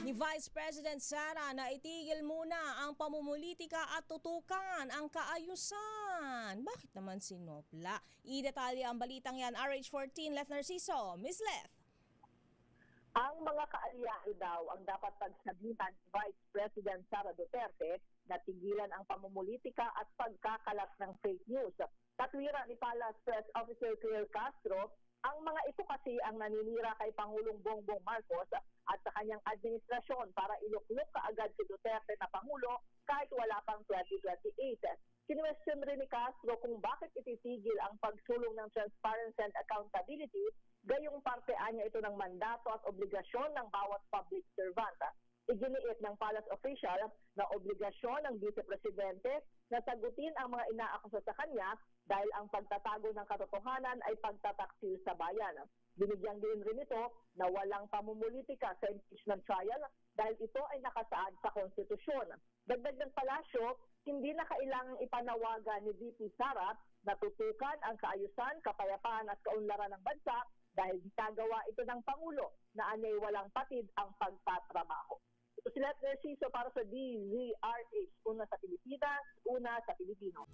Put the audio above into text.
ni Vice President Sara na itigil muna ang pamumulitika at tutukan ang kaayusan. Bakit naman sinopla? Idetalye ang balitang yan, RH14, Leth Narciso. Miss Leth. Ang mga kaalyado daw ang dapat pagsabihan ni Vice President Sara Duterte na tigilan ang pamumulitika at pagkakalat ng fake news. Katwira ni Palace Press Officer Cleo Castro, ang mga ito kasi ang naninira kay Pangulong Bongbong Marcos at sa kanyang administrasyon para iluklok kaagad si Duterte na Pangulo kahit wala pang 2028. Kinwestiyon rin ni Castro kung bakit ititigil ang pagsulong ng transparency and accountability, gayong partean niya ito ng mandato at obligasyon ng bawat public servant. Iginiit ng palace official na obligasyon ng Vice Presidente na sagutin ang mga inaakusa sa kanya dahil ang pagtatago ng katotohanan ay pagtataksil sa bayan. Binigyan din rin ito na walang pamumulitika sa impeachment trial dahil ito ay nakasaad sa konstitusyon. Dagdag ng palasyo, hindi na kailangang ipanawagan ni VP Sara na tutukan ang kaayusan, kapayapaan at kaunlaran ng bansa dahil ginagawa ito ng Pangulo na anay walang patid ang pagtatrabaho. Ito si Leth Narciso para sa DZRH, una sa Pilipinas, una sa Pilipino.